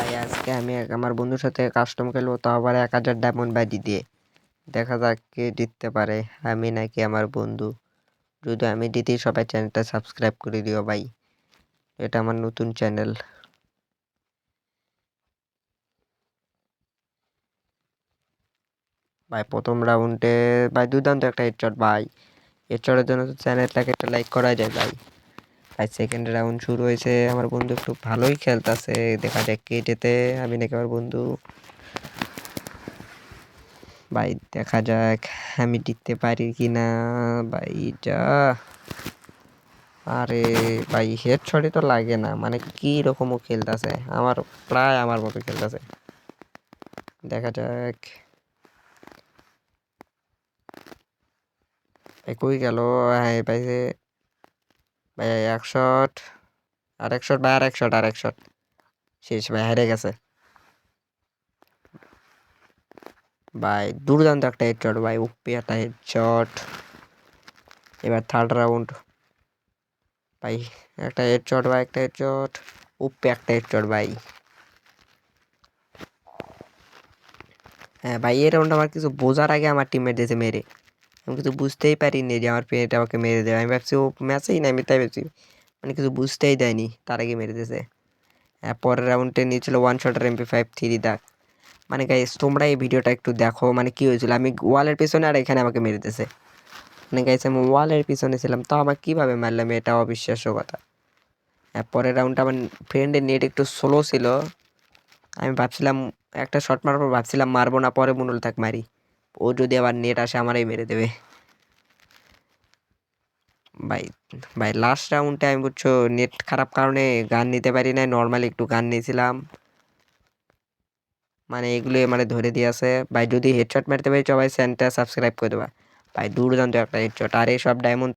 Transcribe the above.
ভাই আজকে আমি আমার বন্ধুর সাথে কাস্টম খেলবো, তো আবার 1000 ডায়মন্ড বাজি দিয়ে। দেখা যাক কে জিততে পারে, আমি নাকি আমার বন্ধু। যদি আমি জিতি সবাই চ্যানেলটা সাবস্ক্রাইব করে দিও ভাই, এটা আমার নতুন চ্যানেল। ভাই প্রথম রাউন্ডে ভাই দুর্দান্ত একটা হেডশট ভাই। হেডশটের জন্য তো চ্যানেলটাকে একটা লাইক করা যায় ভাই। ভাই সেকেন্ড রাউন্ড শুরু হয়েছে, আমার বন্ধু একটু ভালোই খেলতেছে, দেখা যাক কে জেতে, আমি নাকি আমার বন্ধু। ভাই দেখা যাক আমি জিততে পারি কি না। ভাই যা, আরে ভাই হেডশটই তো লাগে না, মানে কি রকমও খেলতেছে, আমার প্রায় আমার মতো খেলতেছে। দেখা যাক ভাই কই গেল। হ্যাঁ পাইছে ভাই, এক শট, আর এক শট ভাই, আর এক শট, আর এক শট, শেষ ভাই, হেরে গেছে ভাই। দুর্দান্ত একটা হেডশট ভাই, উপি একটা হেডশট। এবার থার্ড রাউন্ড ভাই, একটা হেডশট ভাই, একটা হেডশট, উপি একটা হেডশট ভাই। হ্যাঁ ভাই, এই রাউন্ড আমার কিছু বোঝার আগে আমার টিমমেট দিয়েছে মেরে, আমি কিছু বুঝতেই পারিনি যে আমার পেট আমাকে মেরে দেবে। আমি ভাবছি ও ম্যাচেই না, আমি তাই ভাবছি, মানে কিছু বুঝতেই দেয়নি, তার আগে মেরে দিয়েছে। হ্যাঁ, পরের রাউন্ডে নিয়েছিল ওয়ান শটার MP5 3 দাগ। মানে গাইস তোমরা এই ভিডিওটা একটু দেখো, মানে কি হয়েছিল, আমি ওয়ালের পিছনে আর এখানে আমাকে মেরে দিয়েছে। মানে গাইস আমি ওয়ালের পিছনে ছিলাম, তো আমার কীভাবে মারলাম, এটা অবিশ্বাস্য কথা। হ্যাঁ, পরের রাউন্ডে আমার ফ্রেন্ডের নেট একটু স্লো ছিল, আমি ভাবছিলাম একটা শট মারার পর ভাবছিলাম মারবো না, পরে মনে হলো থাক মারি, ও যদি আবার নেট আসে আমারই মেরে দেবে ভাই। ভাই লাস্ট রাউন্ডে আমি বুঝছো নেট খারাপ কারণে গান নিতে পারি নাই, নর্মালি একটু গান নিয়েছিলাম, মানে এগুলো মানে ধরে দিয়েছে ভাই। যদি হেডশট মারতে পারি সবাই চ্যানেলটা সাবস্ক্রাইব করে দেবা ভাই, দুর্দান্ত একটা হেডশট। আর এই সব ডায়মন্ড